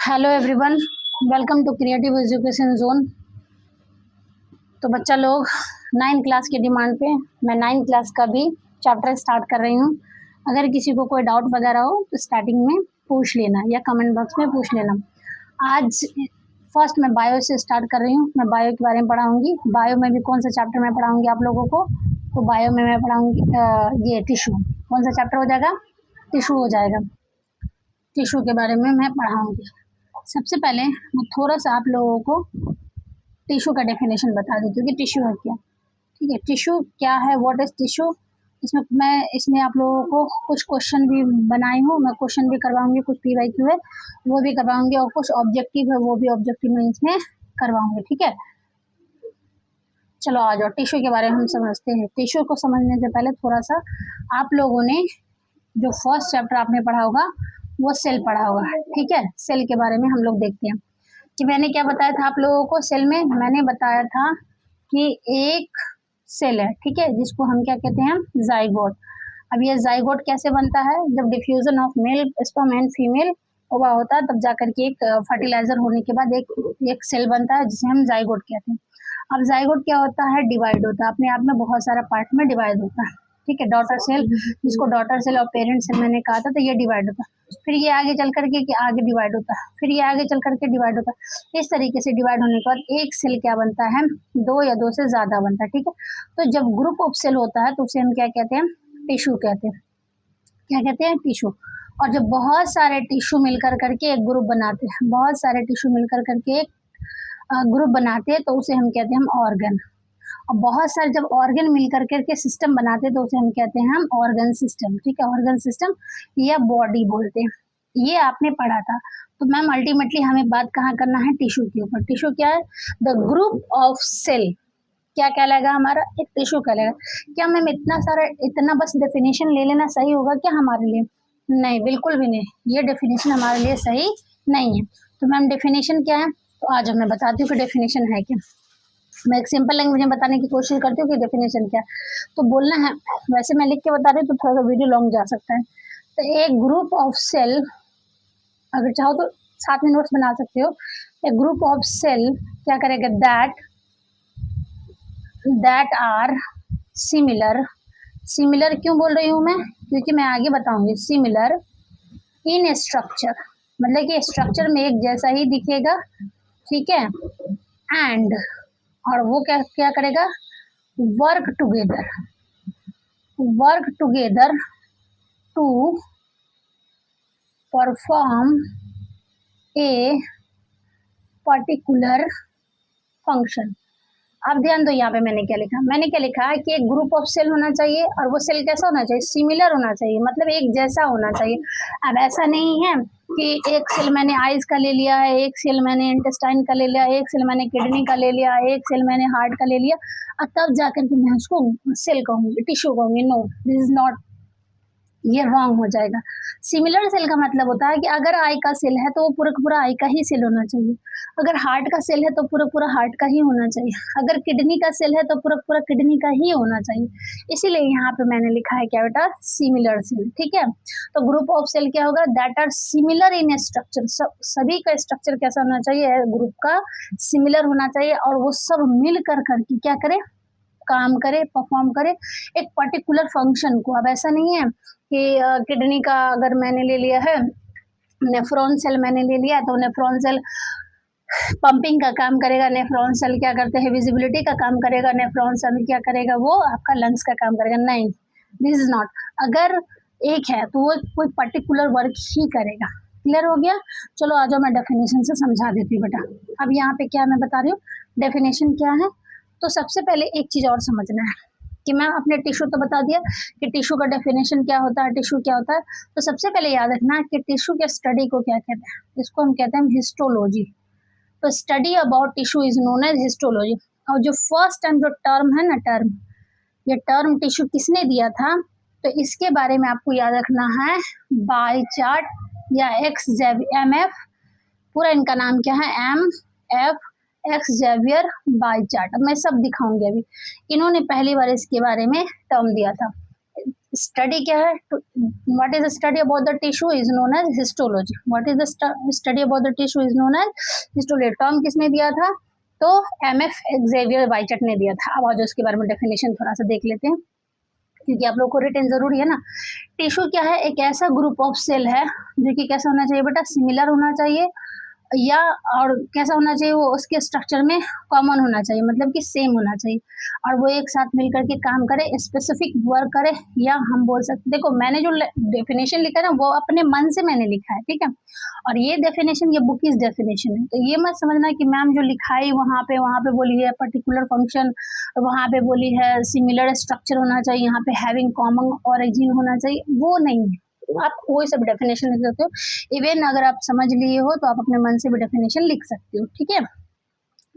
Hello everyone, welcome to creative education zone. तो बच्चा लोग 9th क्लास की डिमांड पे मैं 9th क्लास का भी चैप्टर स्टार्ट कर रही हूँ। अगर किसी को कोई डाउट वगैरह हो तो स्टार्टिंग में पूछ लेना या कमेंट बॉक्स में पूछ लेना। आज फर्स्ट मैं बायो से स्टार्ट कर रही हूँ। मैं बायो के बारे में पढ़ाऊँगी। बायो में भी कौन सा चैप्टर मैं पढ़ाऊँगी आप लोगों को, तो बायो में मैं पढ़ाऊँगी ये टिश्यू। कौन सा चैप्टर हो जाएगा? टिश्यू हो जाएगा। टिश्यू के बारे में मैं पढ़ाऊँगी। सबसे पहले मैं थोड़ा सा आप लोगों को टिश्यू का डेफिनेशन बता देती हूँ कि टिश्यू है क्या। ठीक है, टिश्यू क्या है, व्हाट इज टिश्यू। इसमें आप लोगों को कुछ क्वेश्चन भी बनाई हूँ, मैं क्वेश्चन भी करवाऊंगी, कुछ PYQ है वो भी करवाऊंगी और कुछ ऑब्जेक्टिव है वो भी ऑब्जेक्टिव में इसमें करवाऊंगी। ठीक है, चलो आ जाओ टिश्यू के बारे में हम समझते हैं। टिश्यू को समझने से पहले थोड़ा सा आप लोगों ने जो फर्स्ट चैप्टर आपने पढ़ा होगा वो सेल पढ़ा होगा। ठीक है, सेल के बारे में हम लोग देखते हैं कि मैंने क्या बताया था आप लोगों को। सेल में मैंने बताया था कि एक सेल है, ठीक है, जिसको हम क्या कहते हैं, जाइगोट। अब ये जाइगोट कैसे बनता है? जब diffusion of male sperm and female ओवा होता है तब जाकर के एक फर्टिलाइजर होने के बाद एक सेल बनता है जिसे हम जाइगोट कहते हैं। अब जाइगोट क्या होता है? डिवाइड होता है, अपने आप में बहुत सारा पार्ट में डिवाइड होता है। ठीक है, डॉटर सेल, जिसको डॉटर सेल और पेरेंट सेल मैंने कहा था, तो ये डिवाइड होता है। फिर ये आगे चल करके आगे डिवाइड होता है, फिर ये आगे चल करके डिवाइड होता है। इस तरीके से डिवाइड होने के बाद एक सेल क्या बनता है? दो या दो से ज्यादा बनता है। ठीक है, तो जब ग्रुप ऑफ सेल होता है तो उसे हम क्या कहते हैं? टिश्यू कहते हैं। क्या कहते हैं? टिश्यू। और जब बहुत सारे टिश्यू मिलकर करके एक ग्रुप बनाते हैं, बहुत सारे टिश्यू मिलकर करके एक ग्रुप बनाते हैं तो उसे हम कहते हैं हम ऑर्गन। और बहुत सारे जब ऑर्गन मिलकर करके सिस्टम बनाते हैं तो उसे हम कहते हैं हम ऑर्गन सिस्टम। ठीक है, ऑर्गन सिस्टम या बॉडी बोलते हैं। ये आपने पढ़ा था। तो मैम अल्टीमेटली हमें बात कहाँ करना है? टिश्यू के ऊपर। टिश्यू क्या है? The group of cell. क्या कहलाएगा हमारा? एक टिश्यू कहलाएगा। क्या मैम इतना बस डेफिनेशन ले लेना सही होगा क्या हमारे लिए? नहीं, बिल्कुल भी नहीं, ये डेफिनेशन हमारे लिए सही नहीं है। तो मैम डेफिनेशन क्या है? तो आज मैं बताती हूँ कि डेफिनेशन है क्या। मैं एक सिंपल लैंग्वेज में बताने की कोशिश करती हूँ कि डेफिनेशन क्या है, तो बोलना है। वैसे मैं लिख के बता रही हूँ तो थोड़ा सा वीडियो लॉन्ग जा सकता है। तो एक ग्रुप ऑफ सेल, अगर चाहो तो साथ में नोट्स बना सकते हो। ए ग्रुप ऑफ सेल क्या करेगा? That are similar. सिमिलर क्यों बोल रही हूँ मैं? क्योंकि मैं आगे बताऊंगी। सिमिलर इन स्ट्रक्चर, मतलब कि स्ट्रक्चर में एक जैसा ही दिखेगा। ठीक है, एंड, और वो क्या क्या करेगा? Work together to perform a particular function. अब ध्यान दो, यहाँ पे मैंने क्या लिखा है कि एक ग्रुप ऑफ सेल होना चाहिए और वो सेल कैसा होना चाहिए? सिमिलर होना चाहिए, मतलब एक जैसा होना चाहिए। अब ऐसा नहीं है कि एक सेल मैंने आइज का ले लिया है, एक सेल मैंने इंटेस्टाइन का ले लिया, एक सेल मैंने किडनी का ले लिया, एक सेल मैंने हार्ट का ले लिया और तब जाकर के मैं उसको सेल कहूंगी, टिश्यू कहूंगी। नो, दिस इज नॉट, ये रॉन्ग हो जाएगा। सिमिलर सेल का मतलब होता है कि अगर आई का सेल है तो वो पूरा का पूरा आई का ही सेल होना चाहिए, अगर हार्ट का सेल है तो पूरा पूरा हार्ट का ही होना चाहिए, अगर किडनी का सेल है तो पूरा पूरा किडनी का ही होना चाहिए। इसीलिए यहाँ पे मैंने लिखा है क्या बेटा? Similar cell. ठीक है, तो ग्रुप ऑफ सेल क्या होगा? That are similar in structure. सभी का स्ट्रक्चर कैसा होना चाहिए? ग्रुप का सिमिलर होना चाहिए और वो सब मिल कर करके क्या करे? काम करे, परफॉर्म करे एक पर्टिकुलर फंक्शन को। अब ऐसा नहीं है कि किडनी का अगर मैंने ले लिया है, नेफ्रॉन सेल मैंने ले लिया, तो नेफ्रॉन सेल पंपिंग का काम करेगा, नेफ्रॉन सेल क्या करते हैं? विजिबिलिटी का काम करेगा, नेफ्रॉन सेल क्या करेगा? वो आपका लंग्स का काम करेगा। नहीं, दिस इज नॉट। अगर एक है तो वो कोई पर्टिकुलर वर्क ही करेगा। क्लियर हो गया? चलो आ जाओ, मैं डेफिनेशन से समझा देती हूँ बेटा। अब यहाँ पे क्या मैं बता रही हूँ, डेफिनेशन क्या है। तो सबसे पहले एक चीज और समझना है कि मैं अपने टिश्यू तो बता दिया कि टिश्यू का डेफिनेशन क्या होता है, टिश्यू क्या होता है। तो सबसे पहले याद रखना कि टिश्यू के स्टडी को क्या कहते हैं? इसको हम कहते हैं हिस्टोलॉजी। तो study about tissue is known as histology. और जो फर्स्ट टाइम जो टर्म है ना, ये टर्म टिश्यू किसने दिया था? तो इसके बारे में आपको याद रखना है बाय चार्ट या XMF। पूरा इनका नाम क्या है? MF Xavier by chart. मैं सब दिखाऊंगी अभी। इन्होंने पहली बार इसके बारे में टर्म दिया था। स्टडी क्या है? What is the study about the tissue is known as histology. What is the study about the tissue is known as histology. Term किसने दिया था? तो एमएफ एक्सेवियर वाइचट ने दिया था। अब आज उसके बारे में डेफिनेशन थोड़ा सा देख लेते हैं, क्योंकि आप लोग को रिटेन जरूरी है ना। टिश्यू क्या है? एक ऐसा ग्रुप ऑफ सेल है जो कि कैसा होना चाहिए बेटा? सिमिलर होना चाहिए, या और कैसा होना चाहिए? वो उसके स्ट्रक्चर में कॉमन होना चाहिए, मतलब कि सेम होना चाहिए, और वो एक साथ मिलकर के काम करे, स्पेसिफिक वर्क करे, या हम बोल सकते, देखो मैंने जो डेफिनेशन लिखा है ना वो अपने मन से मैंने लिखा है, ठीक है। और ये डेफिनेशन, ये बुक की डेफिनेशन है, तो ये मत समझना कि मैम जो लिखाई वहाँ पे बोली है पर्टिकुलर फंक्शन, वहाँ पे बोली है सिमिलर स्ट्रक्चर होना चाहिए, यहाँ पे हैविंग कॉमन ओरिजिन होना चाहिए, वो नहीं है। आप कोई सा भी डेफिनेशन लिख सकते हो। इवन अगर आप समझ लिए हो तो आप अपने मन से भी डेफिनेशन लिख सकते हो, ठीक है।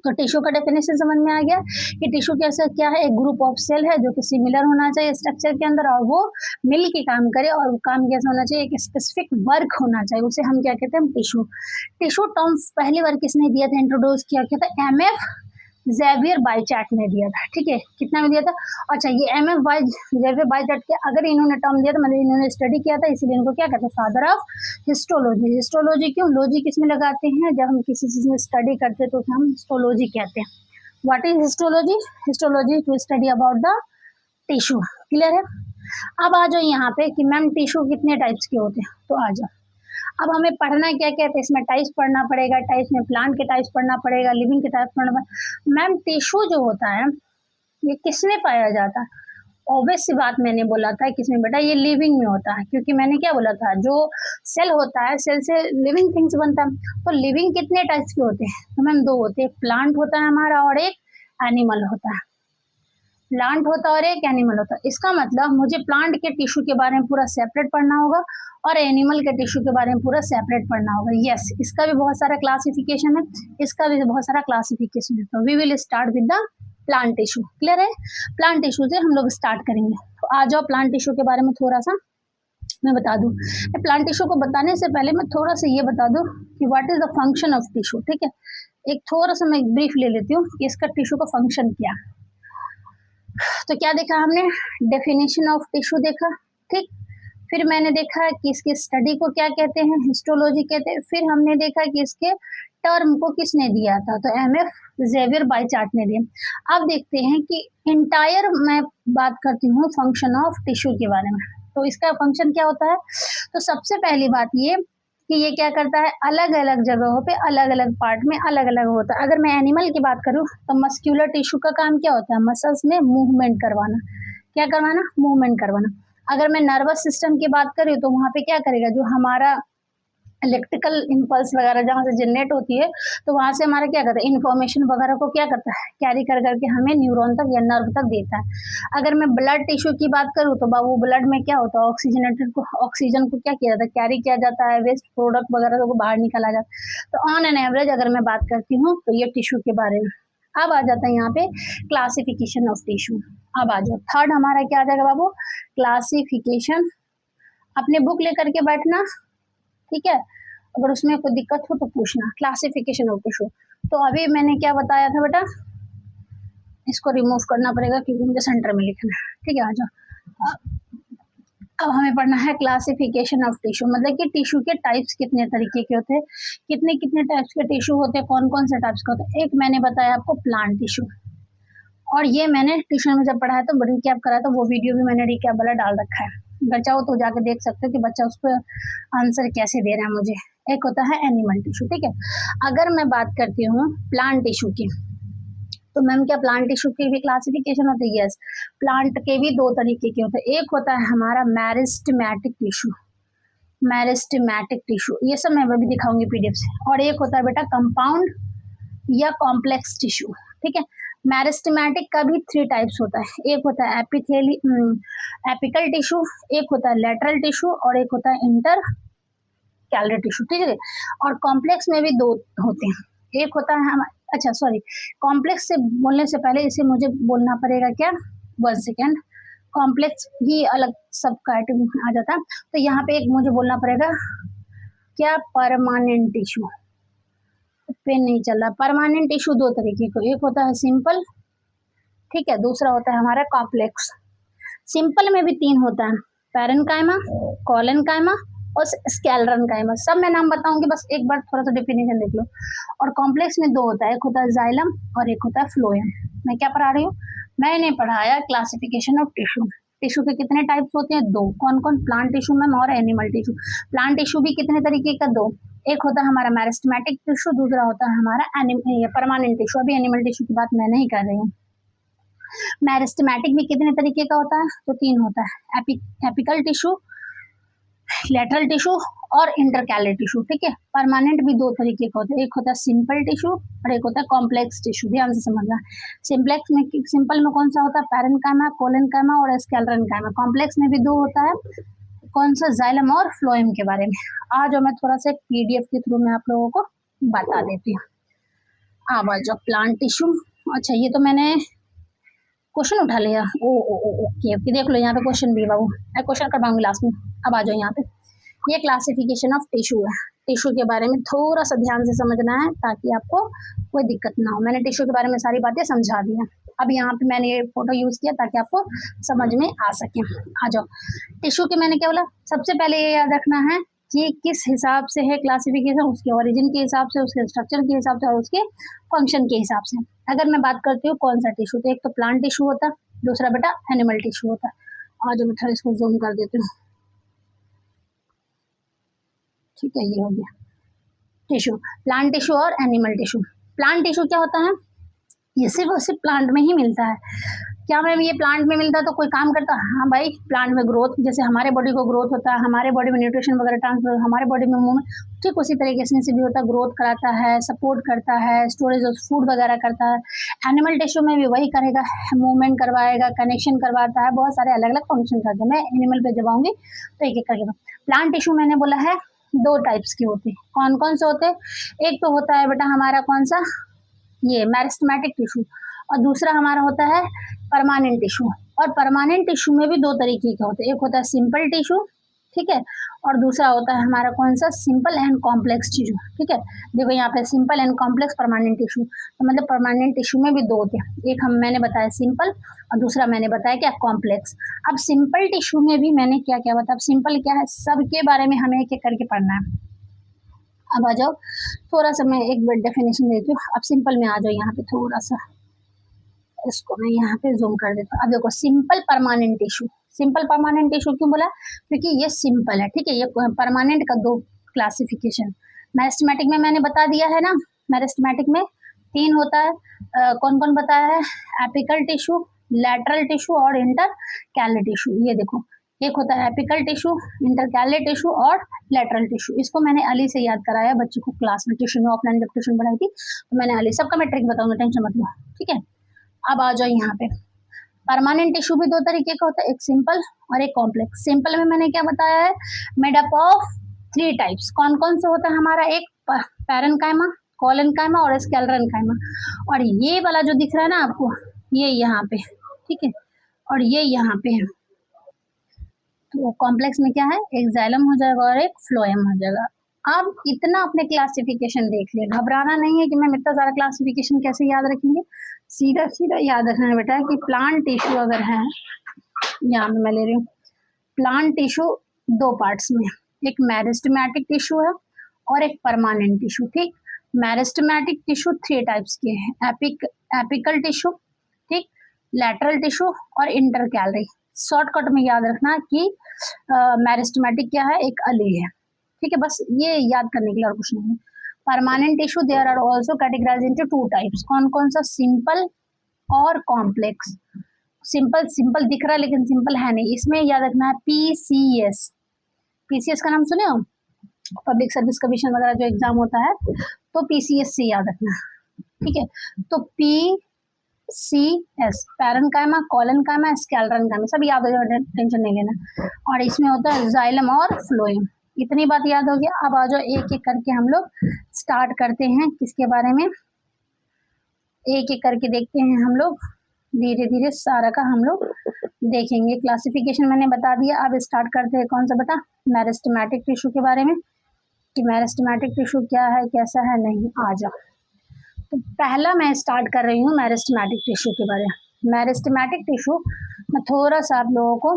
तो टिश्यू का डेफिनेशन समझ में आ गया कि टिश्यू कैसा क्या है? एक ग्रुप ऑफ सेल है जो कि सिमिलर होना चाहिए स्ट्रक्चर के अंदर, और वो मिल के काम करे, और काम कैसा होना चाहिए? एक स्पेसिफिक वर्क होना चाहिए, उसे हम क्या कहते हैं? टिश्यू। टिश्यू टर्म पहली बार किसने दिया था, इंट्रोड्यूस किया क्या था? एमएफ जेवियर बाइचैट ने दिया था, ठीक है। कितना में दिया था? अच्छा, ये एमएफ जेवियर बाइचैट के अगर इन्होंने टर्म दिया तो मतलब इन्होंने स्टडी किया था, इसीलिए इनको क्या कहते हैं? Father of histology. हिस्टोलॉजी क्यों? लॉजी किसमें लगाते हैं? जब हम किसी चीज में स्टडी करते हैं तो हम हिस्टोलॉजी कहते हैं। What is histology? Histology to study about the tissue. Clear है? अब आ जाओ यहाँ पे कि मैम टिश्यू कितने टाइप्स के होते हैं, तो आ जाओ। अब हमें पढ़ना क्या क्या है? इसमें टाइप्स पढ़ना पड़ेगा, टाइप्स में प्लांट के टाइप्स पढ़ना पड़ेगा, लिविंग के टाइप्स पढ़ना पड़ेगा। मैम टिश्यू जो होता है ये किसमें पाया जाता है? ऑब्वियस सी बात मैंने बोला था किसमें बेटा? ये लिविंग में होता है, क्योंकि मैंने क्या बोला था, जो सेल होता है सेल से लिविंग थिंग्स बनता है। तो लिविंग कितने टाइप्स के होते हैं? तो मैम दो होते हैं, एक प्लांट होता है हमारा और एक एनिमल होता है। प्लांट होता है और एक एनिमल होता है। इसका मतलब मुझे प्लांट के टिश्यू के बारे में पूरा सेपरेट पढ़ना होगा और एनिमल के टिश्यू के बारे में पूरा सेपरेट पढ़ना होगा। यस, इसका भी बहुत सारा क्लासिफिकेशन है, इसका भी बहुत सारा क्लासिफिकेशन है। तो we will start with the plant tissue. Clear है? प्लांट टिश्यू से हम लोग स्टार्ट करेंगे। तो आ जाओ प्लांट टिश्यू के बारे में थोड़ा सा मैं बता दूं। प्लांट टिश्यू को बताने से पहले मैं थोड़ा सा ये बता दूं कि what is the function of tissue, ठीक है। एक थोड़ा सा मैं ब्रीफ ले लेती हूँ कि इसका टिश्यू का फंक्शन क्या है। तो क्या देखा हमने? डेफिनेशन ऑफ टिश्यू देखा, ठीक। फिर मैंने देखा कि इसके स्टडी को क्या कहते हैं, हिस्टोलॉजी कहते हैं। फिर हमने देखा कि इसके टर्म को किसने दिया था, तो एमएफ जेवियर बाइचैट ने दिया। अब देखते हैं कि इंटायर मैं बात करती हूँ फंक्शन ऑफ टिश्यू के बारे में। तो इसका फंक्शन क्या होता है? तो सबसे पहली बात ये कि ये क्या करता है? अलग अलग जगहों पे अलग अलग पार्ट में अलग अलग होता है। अगर मैं एनिमल की बात करूँ तो मस्क्यूलर टिश्यू का काम क्या होता है? मसल्स में मूवमेंट करवाना। क्या करवाना? मूवमेंट करवाना। अगर मैं नर्वस सिस्टम की बात करूँ तो वहाँ पे क्या करेगा? जो हमारा इलेक्ट्रिकल इम्पल्स वगैरह जहाँ से जनरेट होती है तो वहाँ से हमारा क्या करता है? इन्फॉर्मेशन वगैरह को क्या करता है? कैरी कर करके हमें न्यूरॉन तक या नर्व तक देता है। अगर मैं ब्लड टिश्यू की बात करूँ तो बाबू ब्लड में क्या होता है? ऑक्सीजन को क्या किया जाता है? कैरी किया जाता है, वेस्ट प्रोडक्ट वगैरह को बाहर निकाला जाता है। तो ऑन एन एवरेज अगर मैं बात करती हूँ तो ये टिश्यू के बारे में। अब आ जाता है यहाँ पे क्लासिफिकेशन ऑफ टिश्यू। अब आ जाओ, थर्ड हमारा क्या आ जाएगा बाबू? क्लासिफिकेशन। अपने बुक लेकर के बैठना, ठीक है। अगर उसमें कोई दिक्कत हो तो पूछना। Classification of tissue. तो अभी मैंने क्या बताया था बेटा? इसको रिमूव करना पड़ेगा क्योंकि मुझे सेंटर में लिखना है, ठीक है। आ जाओ, अब हमें पढ़ना है क्लासिफिकेशन ऑफ टिश्यू, मतलब कि टिश्यू के टाइप्स कितने तरीके के होते हैं, कितने कितने टाइप्स के टिश्यू होते हैं, कौन कौन से टाइप्स के होते हैं। एक मैंने बताया आपको प्लांट टिश्यू, और ये मैंने ट्यूशन में जब पढ़ाया तो रिकैप करा तो वो वीडियो भी मैंने रिकैप वाला डाल रखा है। अगर चाहो तो जाके देख सकते हो कि बच्चा उस पर आंसर कैसे दे रहा है मुझे। एक होता है एनिमल टिश्यू, ठीक है। अगर मैं बात करती हूँ प्लांट टिश्यू की, तो मैम क्या प्लांट टिश्यू की भी क्लासिफिकेशन होती है? यस, प्लांट के भी दो तरीके के होते हैं। एक होता है हमारा मेरिस्टेमेटिक टिश्यू, मेरिस्टेमेटिक टिश्यू, ये सब मैं भी दिखाऊंगी पीडीएफ से। और एक होता है बेटा कंपाउंड या कॉम्प्लेक्स टिश्यू, ठीक है। मेरिस्टेमेटिक का भी 3 टाइप्स होता है। एक होता है एपिकल टिश्यू, एक होता है लेटरल टिश्यू, और एक होता है इंटर कैलरी टिश्यू, ठीक है। और कॉम्प्लेक्स में भी 2 होते हैं। एक होता है अच्छा सॉरी, कॉम्प्लेक्स से बोलने से पहले इसे मुझे बोलना पड़ेगा क्या? 1 सेकेंड। कॉम्प्लेक्स ही अलग सब कैटेगरी में आ जाता है, तो यहाँ पे एक मुझे बोलना पड़ेगा क्या? Permanent tissue. पेन नहीं चल रहा। परमानेंट टिश्यू 2 तरीके का, एक होता है सिंपल, ठीक है, दूसरा होता है हमारा कॉम्प्लेक्स। सिंपल में भी 3 होता है, पैरेन्काइमा, कोलेनकाइमा और स्क्लेरेन्काइमा। सब मैं नाम बताऊंगी, बस एक बार थोड़ा सा डेफिनेशन देख लो। और कॉम्प्लेक्स में 2 होता है, एक होता है जाइलम और एक होता है फ्लोएम। मैं क्या पढ़ा रही हूँ, मैंने पढ़ाया क्लासिफिकेशन ऑफ टिश्यू। टिश्यू के कितने टाइप्स होते हैं, 2। कौन कौन, प्लांट टिश्यू मैम और एनिमल टिश्यू। प्लांट टिश्यू भी कितने तरीके का, 2। एक होता है हमारा मेरिस्टेमेटिक टिश्यू, दूसरा होता है हमारा परमानेंट टिश्यू। अभी एनिमल टिश्यू की बात मैं नहीं कर रही हूँ। मेरिस्टेमेटिक भी कितने तरीके का होता है, तो 3 होता है, एपिकल टिश्यू, लेटरल टिश्यू और इंटरकैलर टिश्यू। ठीक है, परमानेंट भी 2 तरीके का होता है, एक होता है सिंपल टिश्यू और एक होता है कॉम्प्लेक्स टिश्यू। ध्यान से समझना। सिंपल में कौन सा होता है, पैरेन्काइमा, कोलेनकाइमा और स्क्लेरेन्काइमा। कॉम्प्लेक्स में भी 2 होता है, कौन सा, जाइलम और फ्लोएम के बारे में। आज मैं थोड़ा सा PDF के थ्रू मैं आप लोगों को बता देती हूँ। अब आ जाओ प्लांट टिश्यू। अच्छा, ये तो मैंने क्वेश्चन उठा लिया। ओके, देख लो यहाँ पे क्वेश्चन भी बाबू, मैं क्वेश्चन करवाऊंगी लास्ट में। अब आ जाओ यहाँ पे, ये क्लासिफिकेशन ऑफ टिश्यू है। टिश्यू के बारे में थोड़ा सा ध्यान से समझना है ताकि आपको कोई दिक्कत ना हो। मैंने टिश्यू के बारे में सारी बातें समझा दी हैं। अब यहाँ पे मैंने ये फोटो यूज किया ताकि आपको समझ में आ सके। आ जाओ, टिश्यू के मैंने क्या बोला, सबसे पहले ये याद रखना है कि किस हिसाब से है क्लासिफिकेशन, उसके ओरिजिन के हिसाब से, उसके स्ट्रक्चर के हिसाब से और उसके फंक्शन के हिसाब से। अगर मैं बात करती हूँ कौन सा टिश्यू, तो एक तो प्लांट टिश्यू होता है, दूसरा बेटा एनिमल टिश्यू होता है। आज मैं थोड़ा इसको जूम कर देती हूँ। ठीक है, ये हो गया टिश्यू, प्लांट टिश्यू और एनिमल टिश्यू। प्लांट टिश्यू क्या होता है, ये सिर्फ और सिर्फ प्लांट में ही मिलता है। क्या मैम ये प्लांट में मिलता है तो कोई काम करता है, हाँ भाई, प्लांट में ग्रोथ, जैसे हमारे बॉडी को ग्रोथ होता है, हमारे बॉडी में न्यूट्रिशन वगैरह ट्रांसफर, हमारे बॉडी में मूवमेंट, ठीक उसी तरीके से भी होता है, ग्रोथ कराता है, सपोर्ट करता है, स्टोरेज ऑफ फूड वगैरह करता है। एनिमल टिश्यू में भी वही करेगा, मूवमेंट करवाएगा, कनेक्शन करवाता है, बहुत सारे अलग अलग फंक्शन करते हैं। मैं एनिमल पे जब आऊंगी तो एक एक करके। प्लांट टिश्यू मैंने बोला है 2 टाइप्स के होते हैं। कौन कौन से होते हैं, एक तो होता है बेटा हमारा कौन सा, ये मेरिस्टेमेटिक टिश्यू, और दूसरा हमारा होता है परमानेंट टिश्यू। और परमानेंट टिश्यू में भी 2 तरीके का होता है, एक होता है सिंपल टिश्यू, ठीक है, और दूसरा होता है हमारा कौन सा, सिंपल एंड कॉम्प्लेक्स टिश्यू। ठीक है, देखो यहाँ पे simple and complex permanent tissue, तो मतलब परमानेंट टिश्यू में भी 2 होते हैं, एक मैंने बताया सिंपल और दूसरा मैंने बताया क्या, कॉम्प्लेक्स। अब सिंपल टिश्यू में भी मैंने क्या क्या बताया, सिंपल क्या है, सबके बारे में हमें एक एक करके पढ़ना है। अब आ जाओ, थोड़ा सा मैं एक बार डेफिनेशन देती हूँ। अब सिंपल में आ जाओ, यहाँ पे थोड़ा सा इसको मैं यहाँ पे जूम कर देता हूँ। अब देखो simple permanent tissue, simple permanent tissue क्यों बोला, क्योंकि ये सिंपल है। ठीक है, ये परमानेंट का 2 क्लासिफिकेशन। मेरिस्टेमेटिक में मैंने बता दिया है ना, मेरिस्टेमेटिक में 3 होता है, कौन कौन बताया है, एपिकल टिश्यू, लैटरल टिश्यू और इंटरकैलर टिश्यू। ये देखो, एक होता है एपिकल टिश्यू, इंटरकैलर टिश्यू और लेटरल टिश्यू। इसको मैंने अली से याद कराया बच्चों को क्लास में, ट्यूशन में, ऑफलाइन जब ट्यूशन पढ़ाई थी तो मैंने अली, सबका मैं ट्रिक बताऊंगा, टेंशन मत लो। ठीक है, अब आ जाओ यहाँ पे, परमानेंट टिश्यू भी 2 तरीके का होता है, एक सिंपल और एक कॉम्प्लेक्स। सिंपल में मैंने क्या बताया है, मेड अप ऑफ 3 टाइप्स। कौन कौन से होता है हमारा, एक पैरेन्काइमा, कोलेनकाइमा और स्क्लेरेन्काइमा। और ये वाला जो दिख रहा है ना आपको, ये यहाँ पे, ठीक है, और ये यहाँ पे है। तो कॉम्प्लेक्स में क्या है, एक जाइलम हो जाएगा और एक फ्लोएम हो जाएगा। अब इतना अपने क्लासिफिकेशन देख लिया, घबराना नहीं है कि मैम इतना सारा क्लासिफिकेशन कैसे याद रखेंगे। सीधा सीधा याद रखना है बेटा कि प्लांट टिश्यू अगर है, यहाँ पे मैं ले रही हूँ प्लांट टिश्यू 2 पार्ट्स में, एक मेरिस्टेमेटिक टिश्यू है और एक परमानेंट टिश्यू। ठीक, मेरिस्टेमेटिक टिश्यू 3 टाइप्स के हैं, एपिकल टिश्यू, ठीक, लैटरल टिश्यू और इंटरकैलरी। शॉर्टकट में याद रखना कि मेरिस्टेमेटिक क्या है, एक अली है। ठीक है, बस ये याद करने के लिए और कुछ नहीं है। Permanent tissue there are also categorized into 2 types. कौन कौन सा, सिंपल और कॉम्प्लेक्स। सिंपल सिंपल दिख रहा है लेकिन सिंपल है नहीं, इसमें याद रखना है PCS। PCS का नाम सुने हो, पब्लिक सर्विस कमीशन वगैरह जो एग्जाम होता है, तो PCS से याद रखना। ठीक है, तो PCS, पैरेन्काइमा, कोलेनकाइमा, स्क्लेरेन्काइमा, सब याद हो जाए, टेंशन नहीं लेना। और इसमें होता है जाइलम और फ्लोएम। इतनी बात याद हो गया। अब आ जाओ एक एक करके हम लोग स्टार्ट करते हैं, किसके बारे में, एक एक करके देखते हैं हम लोग, धीरे धीरे सारा का हम लोग देखेंगे। क्लासिफिकेशन मैंने बता दिया, अब स्टार्ट करते हैं कौन सा बेटा, मेरिस्टेमेटिक टिश्यू के बारे में, कि मेरिस्टेमेटिक टिश्यू क्या है, कैसा है, नहीं। आ जाओ, तो पहला मैं स्टार्ट कर रही हूँ मेरिस्टेमेटिक टिश्यू के बारे में। मेरिस्टेमेटिक टिश्यू मैं थोड़ा सा आप लोगों को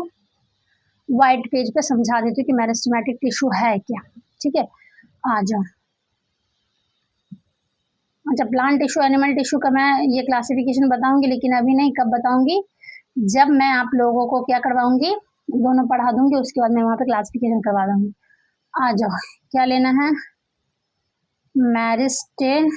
वाइट पेज पे समझा देती हूँ कि मेरिस्टेमेटिक टिश्यू है क्या। ठीक है, आ जाओ। अच्छा, प्लांट टिश्यू एनिमल टिश्यू का मैं ये क्लासिफिकेशन बताऊंगी, लेकिन अभी नहीं, कब बताऊंगी, जब मैं आप लोगों को क्या करवाऊंगी, दोनों पढ़ा दूंगी, उसके बाद मैं वहाँ पे क्लासिफिकेशन करवा दूंगी। आ जाओ, क्या लेना है, मेरिस्टेमेटिक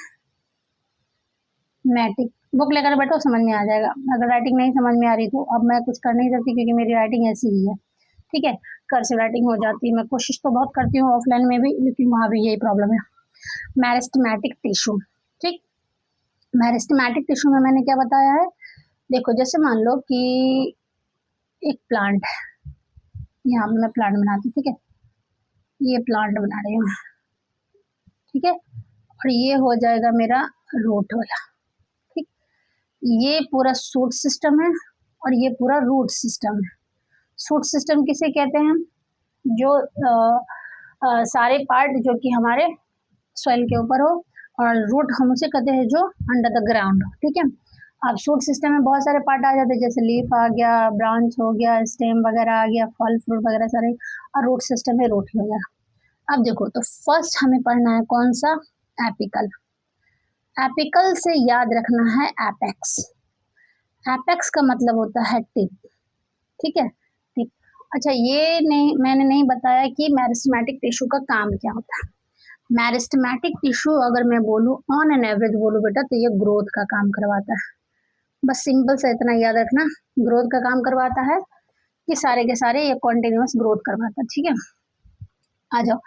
बुक लेकर बैठो, समझ में आ जाएगा। अगर राइटिंग नहीं समझ में आ रही तो अब मैं कुछ कर नहीं सकती, क्योंकि मेरी राइटिंग ऐसी ही है। ठीक है, कर्सिव राइटिंग हो जाती है। मैं कोशिश तो बहुत करती हूँ ऑफलाइन में भी, लेकिन वहाँ भी यही प्रॉब्लम है। मेरिस्टेमेटिक टिश्यू, ठीक। मेरिस्टेमेटिक टिश्यू में मैंने क्या बताया है, देखो जैसे मान लो कि एक प्लांट है, यहाँ पे मैं प्लांट बनाती हूँ, ठीक है, ये प्लांट बना रही हूँ, ठीक है, और ये हो जाएगा मेरा रूट वाला। ठीक, ये पूरा शूट सिस्टम है और ये पूरा रूट सिस्टम है। शूट सिस्टम किसे कहते हैं, जो सारे पार्ट जो कि हमारे सॉइल के ऊपर हो, और रूट हम उसे कहते हैं जो अंडर द ग्राउंड। ठीक है, अब शूट सिस्टम में बहुत सारे पार्ट आ जाते हैं, जैसे लीफ आ गया, ब्रांच हो गया, स्टेम वगैरह आ गया, फल फ्रूट वगैरह सारे, और रूट सिस्टम में रूट वगैरह। अब देखो, तो फर्स्ट हमें पढ़ना है कौन सा, एपिकल। एपिकल से याद रखना है एपेक्स। एपेक्स का मतलब होता है टिप। ठीक है, टिप। अच्छा, ये नहीं, मैंने नहीं बताया कि मेरिस्टेमेटिक टिश्यू का काम क्या होता है। मेरिस्टेमेटिक टिश्यू अगर मैं बोलूँ, ऑन एन एवरेज बोलूँ बेटा, तो ये ग्रोथ का काम करवाता है। बस सिंपल सा इतना याद रखना, ग्रोथ का काम करवाता है, कि सारे के सारे ये कॉन्टिन्यूस ग्रोथ करवाता है। ठीक है, आ जाओ।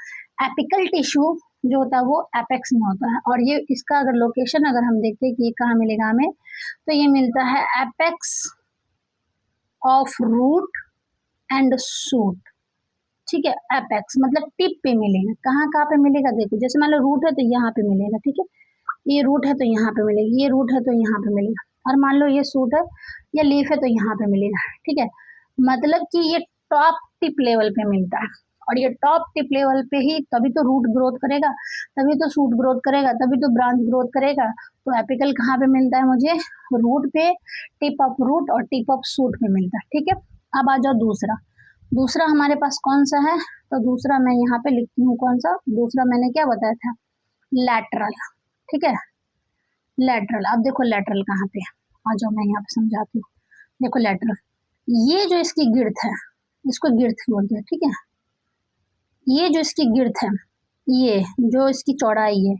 एपिकल टिश्यू जो होता है वो एपेक्स में होता है, और ये इसका अगर लोकेशन अगर हम देखते हैं कि ये कहाँ मिलेगा हमें, तो ये मिलता है apex of root and shoot. ठीक है, एपेक्स मतलब टिप पे मिलेगा। कहाँ कहाँ पे मिलेगा, देखो जैसे मान लो रूट है तो यहाँ पे मिलेगा। ठीक है, ये रूट है तो यहाँ पे मिलेगी, ये रूट है तो यहाँ पे मिलेगा, और मान लो ये सूट है या लीफ है तो यहाँ पे मिलेगा। ठीक है, मतलब कि ये टॉप टिप लेवल पे मिलता है, और ये टॉप टिप लेवल पे ही तभी तो रूट ग्रोथ करेगा, तभी तो सूट ग्रोथ करेगा, तभी तो ब्रांच ग्रोथ करेगा। तो एपिकल कहाँ पे मिलता है मुझे, रूट पे, टिप ऑफ रूट और टिप ऑफ सूट पे मिलता है। ठीक है, अब आ जाओ दूसरा। दूसरा हमारे पास कौन सा है, तो दूसरा मैं यहाँ पे लिखती हूँ, कौन सा दूसरा मैंने क्या बताया था, लैटरल। ठीक है, लैटरल। अब देखो लैटरल कहाँ पे है, आ जाओ मैं यहाँ पे समझाती हूँ। देखो लैटरल, ये जो इसकी गिर्थ है, इसको गिर्थ बोलते हैं। ठीक है, ये जो इसकी गिर्थ है, ये जो इसकी चौड़ाई है,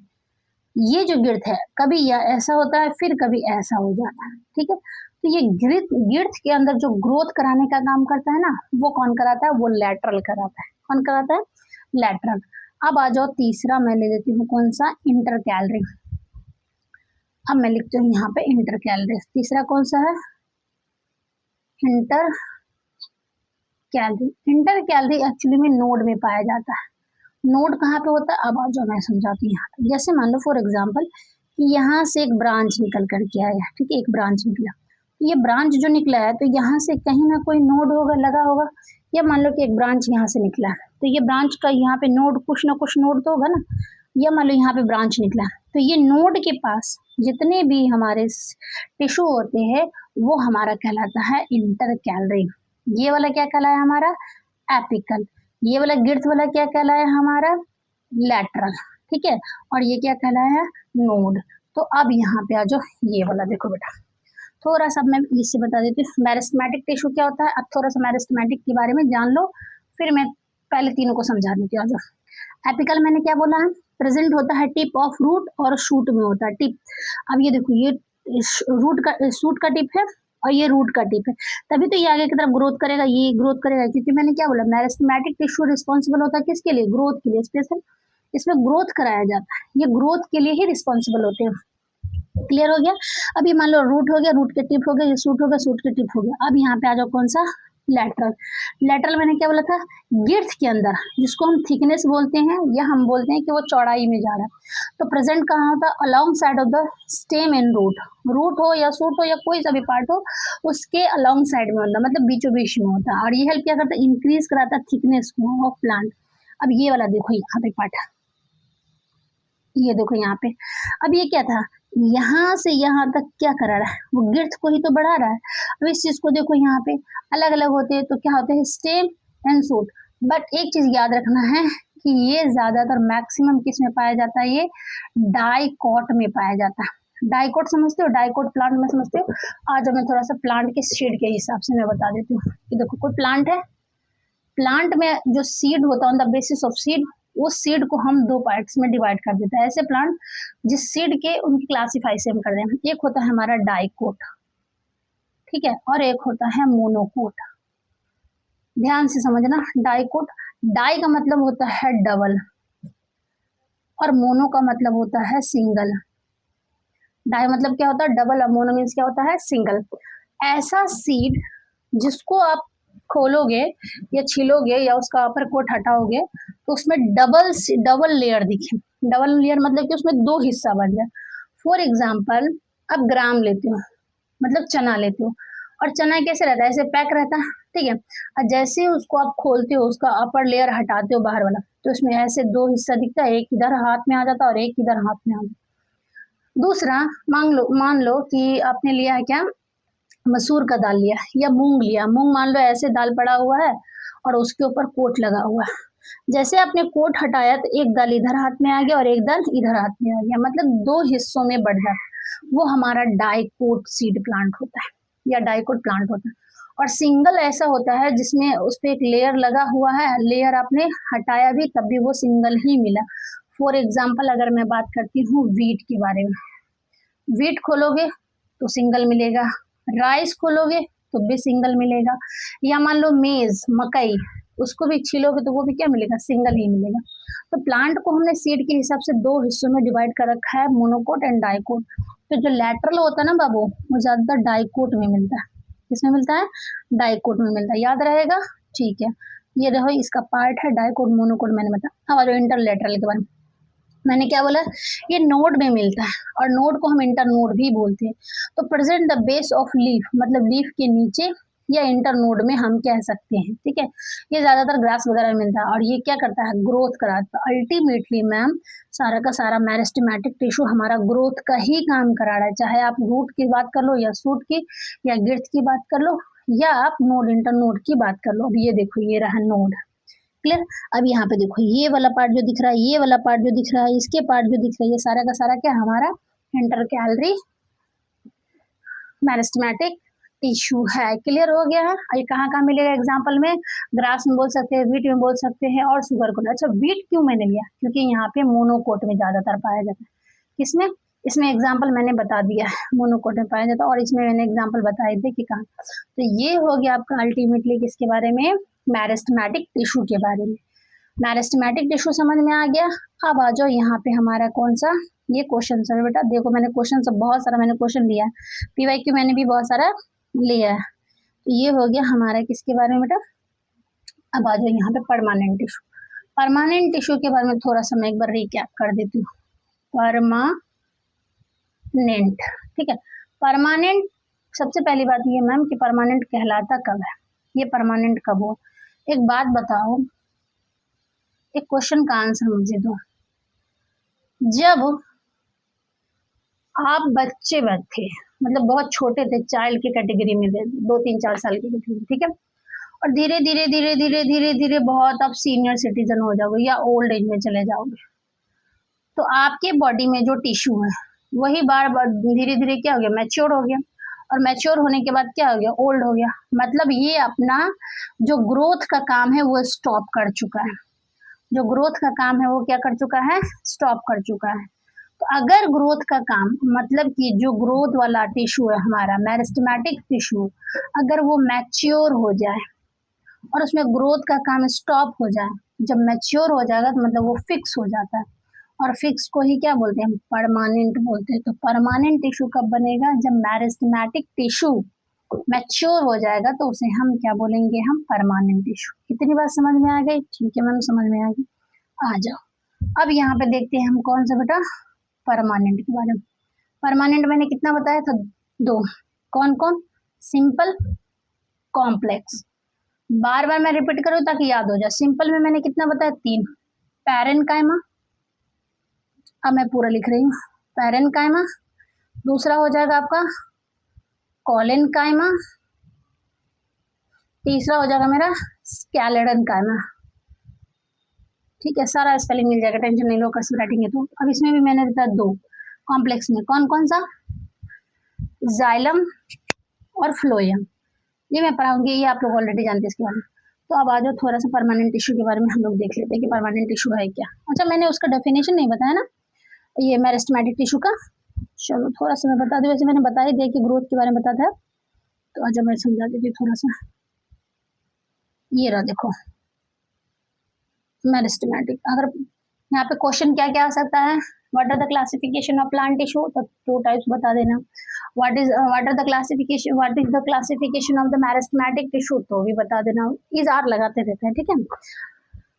ये जो गिर्थ है, कभी यह ऐसा होता है, फिर कभी ऐसा हो जाता है। ठीक है, तो ये गिर्थ गिर्थ के अंदर जो ग्रोथ कराने का काम करता है ना, वो कौन कराता है, वो लैटरल कराता है। कौन कराता है, लैटरल। अब आ जाओ तीसरा, मैं ले लेती हूँ कौन सा, इंटरकैलरी। अब मैं लिखती हूँ यहाँ पे इंटरकैलरी। तीसरा कौन सा है, inter calorie. Inter calorie actually में नोड में पाया जाता है। नोड कहाँ पे होता है, अब आ जाओ मैं समझाती हूँ यहाँ पे। जैसे मान लो फॉर एग्जांपल कि यहाँ से एक ब्रांच निकल करके आया, ठीक है, एक ब्रांच निकला, तो ये ब्रांच जो निकला है, तो यहाँ से कहीं ना कोई नोड होगा, लगा होगा। या मान लो कि एक ब्रांच यहाँ से निकला है, तो ये ब्रांच का यहाँ पे नोड, कुछ ना कुछ नोड तो होगा ना। या मान लो यहाँ पे ब्रांच निकला, तो ये नोड के पास जितने भी हमारे टिश्यू होते हैं, वो हमारा कहलाता है इंटर कैलरी। ये वाला क्या कहलाया हमारा, एपिकल। ये वाला गिर्थ वाला क्या कहलाया हमारा, लैटरल। ठीक है, और ये क्या कहलाया, नोड। तो अब यहाँ पे आ जाओ, ये वाला देखो बेटा, थोड़ा सा मैं इससे बता देती हूँ मेरिस्टेमेटिक टिश्यू क्या होता है। अब थोड़ा सा मेरिस्टेमेटिक के बारे में जान लो, फिर मैं पहले तीनों को समझा देती हूँ। आ जाओ, एपिकल मैंने क्या बोला है, प्रेजेंट होता है टिप ऑफ रूट और शूट में होता है टिप। अब ये देखो, ये रूट का, शूट का टिप है, और ये रूट का टिप है, तभी तो ये आगे की तरफ ग्रोथ करेगा, ये ग्रोथ करेगा। क्योंकि मैंने क्या बोला, मेरिस्टेमेटिक टिश्यू रिस्पॉन्सिबल होता है किसके लिए, ग्रोथ के लिए, स्पेशल इसमें ग्रोथ कराया जाता है, ये ग्रोथ के लिए ही रिस्पॉन्सिबल होते हैं। क्लियर हो गया। अब ये मान लो रूट हो गया, रूट के टिप हो गया, ये सूट हो गया, सूट के टिप हो गया। अब यहाँ पे आ जाओ कौन सा, लैटरल। लैटरल मैंने क्या बोला था, गिर्थ के अंदर, जिसको हम थिकनेस बोलते हैं, या हम बोलते हैं कि वो चौड़ाई में जा रहा है। तो प्रेजेंट कहाँ होता है, along side of the stem and root. Root हो या सूट हो या कोई सा भी पार्ट हो, उसके अलोंग साइड में होता है, मतलब बीचों बीच में होता है। और ये हेल्प क्या करता है, इंक्रीज कराता है थिकनेस ऑफ प्लांट। अब ये वाला देखो यहाँ पे पार्ट, ये देखो यहाँ पे, अब ये क्या था, यहाँ से यहाँ तक क्या करा रहा है, वो गिर्थ को ही तो बढ़ा रहा है। अब इस चीज को देखो, यहाँ पे अलग अलग होते हैं तो क्या होते हैं, स्टेम एंड शूट। बट एक चीज याद रखना है कि ये ज्यादातर मैक्सिमम किस में पाया जाता है, ये डाइकोट में पाया जाता है। डाइकोट समझते हो, डाइकोट प्लांट में समझते हो। आज मैं थोड़ा सा प्लांट के सीड के हिसाब से मैं बता देती हूँ कि देखो कोई प्लांट है, प्लांट में जो सीड होता है on the basis of seed, उस सीड को हम दो पार्ट्स में डिवाइड कर देते हैं। ऐसे प्लांट जिस सीड के उनकी क्लासिफाइशन कर दें, एक होता है हमारा डाइकोट, ठीक है, और एक होता है मोनोकोट। ध्यान से समझना, डाइकोट, डाई का मतलब होता है डबल और मोनो का मतलब होता है सिंगल। डाई मतलब क्या होता है, डबल, और मोनो मीन्स क्या होता है, सिंगल। ऐसा सीड जिसको आप खोलोगे या छिलोगे या उसका अपर कोट हटाओगे तो उसमें डबल लेयर दिखे। डबल लेयर मतलब कि उसमें दो हिस्सा बन जाए। फॉर एग्जाम्पल, अब ग्राम लेते हो, मतलब चना लेते हो, और चना कैसे रहता है, ऐसे पैक रहता है, ठीक है। और जैसे ही उसको आप खोलते हो, उसका अपर लेयर हटाते हो बाहर वाला, तो उसमें ऐसे दो हिस्सा दिखता है, एक इधर हाथ में आ जाता है और एक इधर हाथ में आ जाता है। दूसरा, मान लो कि आपने लिया है क्या, मसूर का दाल लिया या मूंग लिया, मूंग मान लो ऐसे दाल पड़ा हुआ है और उसके ऊपर कोट लगा हुआ है। जैसे आपने कोट हटाया तो एक दाल इधर हाथ में आ गया और एक दाल इधर हाथ में आ गया, मतलब दो हिस्सों में बढ़ जाता, वो हमारा डाइकोट सीड प्लांट होता है या डाइकोट प्लांट होता है। और सिंगल ऐसा होता है जिसमें उस पर एक लेयर लगा हुआ है, लेयर आपने हटाया भी तब भी वो सिंगल ही मिला। फॉर एग्जाम्पल अगर मैं बात करती हूँ वीट के बारे में, वीट खोलोगे तो सिंगल मिलेगा, राइस खोलोगे तो भी सिंगल मिलेगा, या मान लो मेज, मकई, उसको भी छीलोगे तो वो भी क्या मिलेगा, सिंगल ही मिलेगा। तो प्लांट को हमने सीड के हिसाब से दो हिस्सों में डिवाइड कर रखा है, मोनोकोट एंड डाइकोट। तो जो लैटरल होता है ना बाबू, वो ज्यादातर डाइकोट में मिलता है। किसमें मिलता है, डाइकोट में मिलता है, याद रहेगा, ठीक है। ये देखो इसका पार्ट है डाइकोट, मोनोकोट मैंने बताया। और इंटरलेटरल के बारे में मैंने क्या बोला, ये नोड में मिलता है और नोड को हम इंटर नोड भी बोलते हैं। तो present the base of leaf, मतलब लीफ के नीचे या इंटर नोड में हम कह सकते हैं, ठीक है। ये ज्यादातर ग्रास वगैरह में मिलता है और ये क्या करता है, ग्रोथ कराता है। अल्टीमेटली मैम सारा का सारा मेरिस्टेमेटिक टिश्यू हमारा ग्रोथ का ही काम करा रहा है, चाहे आप रूट की बात कर लो या सूट की या गिर्थ की बात कर लो या आप नोड इंटर नोड की बात कर लो। अब ये देखो, ये रहा नोड, क्लियर। अब यहाँ पे देखो ये वाला पार्ट जो दिख रहा है, ये वाला पार्ट जो दिख रहा है, इसके पार्ट जो दिख रहा है, ये सारा का सारा क्या हमारा इंटरकैलरी मेरिस्टेमेटिक टिश्यू है। क्लियर हो गया है। ये कहाँ कहाँ मिलेगा एग्जाम्पल में, ग्रास में बोल सकते हैं, वीट में बोल सकते हैं और शुगर कोट। अच्छा वीट क्यों मैंने लिया, क्योंकि यहाँ पे मोनोकोट में ज्यादातर पाया जाता है। किसमें, इसमें एग्जाम्पल मैंने बता दिया है, मोनोकोट में पाया जाता है, और इसमें मैंने एग्जाम्पल बताए थे कि कहाँ। तो ये हो गया आपका अल्टीमेटली किसके बारे में, मेरिस्टेमेटिक टिश्यू के बारे में। मेरिस्टेमेटिक टिश्यू समझ में आ गया। अब आ जाओ यहाँ पे हमारा कौन सा, ये क्वेश्चन सर बेटा देखो, मैंने क्वेश्चन सब बहुत सारा मैंने क्वेश्चन लिया है, पीवाईक्यू मैंने भी बहुत सारा लिया है। तो ये हो गया हमारा किसके बारे में बेटा। अब आ जाओ यहाँ पे परमानेंट टिश्यू। परमानेंट टिश्यू के बारे में थोड़ा सा मैं एक बार रिकैप कर देती हूँ। परमानेंट, ठीक है। परमानेंट, सबसे पहली बात ये मैम कि परमानेंट कहलाता कब है, ये परमानेंट कब हो। एक बात बताओ, एक क्वेश्चन का आंसर मुझे दो। जब आप बच्चे थे, मतलब बहुत छोटे थे, चाइल्ड की कैटेगरी में थे, 2 3 4 साल की कैटेगरी, ठीक है, और धीरे धीरे धीरे धीरे धीरे धीरे बहुत आप सीनियर सिटीजन हो जाओगे या ओल्ड एज में चले जाओगे, तो आपके बॉडी में जो टिश्यू है वही बार बार धीरे धीरे क्या हो गया, मैच्योर हो गया, और मैच्योर होने के बाद क्या हो गया, ओल्ड हो गया। मतलब ये अपना जो ग्रोथ का काम है वो स्टॉप कर चुका है, जो ग्रोथ का काम है वो क्या कर चुका है, स्टॉप कर चुका है। तो अगर ग्रोथ का काम, मतलब कि जो ग्रोथ वाला टिश्यू है हमारा मेरिस्टेमेटिक टिश्यू, अगर वो मैच्योर हो जाए और उसमें ग्रोथ का काम स्टॉप हो जाए, जब मैच्योर हो जाएगा तो मतलब वो फिक्स हो जाता है, और फिक्स को ही क्या बोलते हैं, परमानेंट बोलते हैं। तो परमानेंट टिश्यू कब बनेगा, जब मेरिस्टेमेटिक टिश्यू मैच्योर हो जाएगा तो उसे हम क्या बोलेंगे, हम परमानेंट टिश्यू। इतनी बात समझ में आ गई, ठीक है मैम, समझ में आ गई। आ जाओ अब यहाँ पे देखते हैं हम कौन सा बेटा, परमानेंट के बारे में। परमानेंट मैंने कितना बताया था, दो, कौन कौन, सिंपल, कॉम्प्लेक्स। बार बार मैं रिपीट करूँ ताकि याद हो जाए। सिंपल में मैंने कितना बताया, 3, पैरेनकाइमा, अब मैं पूरा लिख रही हूँ। पैरेन्काइमा, दूसरा हो जाएगा आपका कोलेनकाइमा, तीसरा हो जाएगा मेरा स्कैलेडनकाइमा। ठीक है, सारा स्पेलिंग मिल जाएगा, टेंशन नहीं लो, कर्सिव राइटिंग है तो। अब इसमें भी मैंने दिया 2 कॉम्प्लेक्स में, कौन कौन सा, जाइलम और फ्लोएम। ये मैं पढ़ाऊंगी, ये आप लोग ऑलरेडी जानते हैं इसके बारे में। तो अब आ जाओ थोड़ा सा परमानेंट टिश्यू के बारे में हम लोग देख लेते हैं कि परमानेंट टिश्यू है क्या। अच्छा, मैंने उसका डेफिनेशन नहीं बताया ना, ये मेरिस्टेमेटिक टिश्यू का। चलो थोड़ा सा मैं बता दूं, वैसे मैंने बता ही दिया कि ग्रोथ के बारे में बताया था, तो आज मैं समझा देती हूँ थोड़ा सा। ये रहा देखो मेरिस्टेमेटिक। अगर यहाँ पे क्वेश्चन क्या क्या आ सकता है, what are the classification of plant tissue, तो 2 टाइप्स बता देना। What is the classification of the meristematic tissue, तो भी बता देना। इज आर लगाते रहते हैं, ठीक है।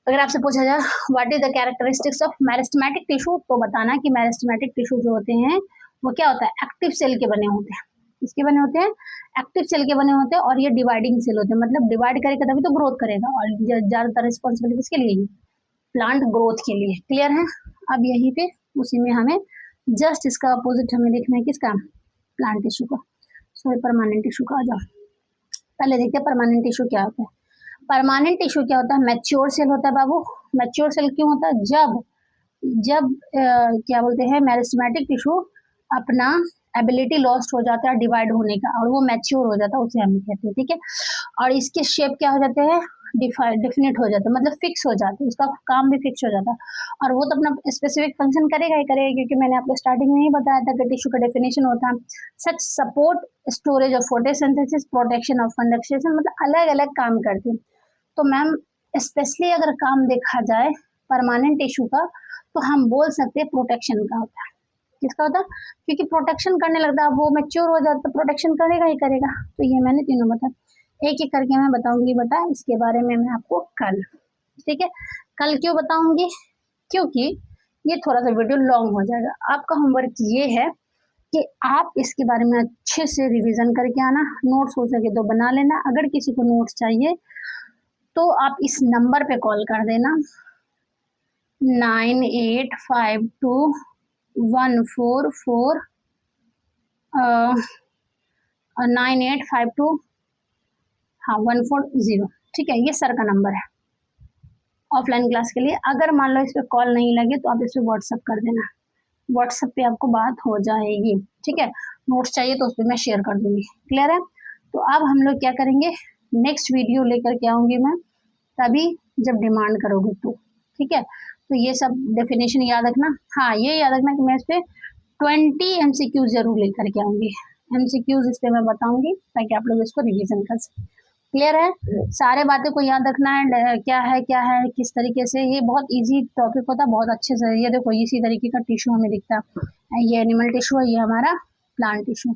अगर आपसे पूछा जाए what is the characteristics of meristematic tissue, तो बताना कि मेरिस्टेमेटिक टिश्यू जो होते हैं वो क्या होता है, एक्टिव सेल के बने होते हैं। किसके बने होते हैं, एक्टिव सेल के बने होते हैं, और ये डिवाइडिंग सेल होते हैं, मतलब डिवाइड करेगा तभी तो ग्रोथ करेगा, और ज्यादातर रिस्पॉन्सिबिलिटी किसके लिए, प्लांट ग्रोथ के लिए। क्लियर है। अब यहीं पे उसी में हमें जस्ट इसका अपोजिट हमें देखना है, किसका, प्लांट टिश्यू का, सॉरी परमानेंट टिश्यू का। आ जाओ पहले देखते हैं परमानेंट टिश्यू क्या होता है। परमानेंट टिश्यू क्या होता है, मैच्योर सेल होता है बाबू। मैच्योर सेल क्यों होता है, जब क्या बोलते हैं, मेरिस्टेमेटिक टिश्यू अपना एबिलिटी लॉस्ट हो जाता है डिवाइड होने का, और वो मैच्योर हो जाता है, उसे हम कहते हैं, ठीक है। और इसके शेप क्या हो जाते हैं, डिफिनिट हो जाता है, मतलब फिक्स हो जाता है, उसका काम भी फिक्स हो जाता है, और वो तो अपना स्पेसिफिक फंक्शन करेगा ही करेगा, क्योंकि मैंने आपको स्टार्टिंग में ही बताया था कि टिश्यू का डेफिनेशन होता है such support storage of photosynthesis protection of conduction, मतलब अलग अलग काम करती है। तो मैम स्पेशली अगर काम देखा जाए परमानेंट टिश्यू का, तो हम बोल सकते हैं प्रोटेक्शन का होता है। किसका होता है, क्योंकि प्रोटेक्शन करने लगता है, वो मैच्योर हो जाता है तो प्रोटेक्शन करेगा ही करेगा। तो ये मैंने तीनों बताया, एक एक करके मैं बताऊंगी, बता इसके बारे में मैं आपको कल, ठीक है। कल क्यों बताऊंगी, क्योंकि ये थोड़ा सा वीडियो लॉन्ग हो जाएगा। आपका होमवर्क ये है कि आप इसके बारे में अच्छे से रिवीजन करके आना, नोट्स हो सके तो बना लेना। अगर किसी को नोट्स चाहिए तो आप इस नंबर पे कॉल कर देना, 9852144985 हाँ 140, ठीक है, ये सर का नंबर है ऑफलाइन क्लास के लिए। अगर मान लो इस पर कॉल नहीं लगे तो आप इस पर व्हाट्सअप कर देना, व्हाट्सएप पे आपको बात हो जाएगी, ठीक है। नोट्स चाहिए तो उस पर मैं शेयर कर दूंगी। क्लियर है। तो अब हम लोग क्या करेंगे, नेक्स्ट वीडियो लेकर के आऊंगी मैं, तभी जब डिमांड करोगे तो, ठीक है। तो ये सब डेफिनेशन याद रखना। हाँ ये याद रखना कि मैं इस पर 20 MCQ जरूर लेकर के आऊंगी, MCQs इस पर मैं बताऊंगी ताकि आप लोग इसको रिविजन कर सकें। क्लियर है। सारे बातें को याद रखना है, क्या है किस तरीके से, ये बहुत इजी टॉपिक होता है, बहुत अच्छे से। ये देखो इसी तरीके का टिश्यू हमें दिखता है, ये एनिमल टिश्यू है, ये हमारा प्लांट टिश्यू।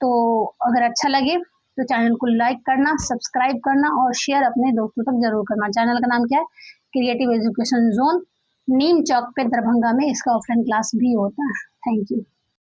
तो अगर अच्छा लगे तो चैनल को लाइक करना, सब्सक्राइब करना और शेयर अपने दोस्तों तक जरूर करना। चैनल का नाम क्या है, क्रिएटिव एजुकेशन जोन, नीम चौक पे दरभंगा में इसका ऑफलाइन क्लास भी होता है। Thank you.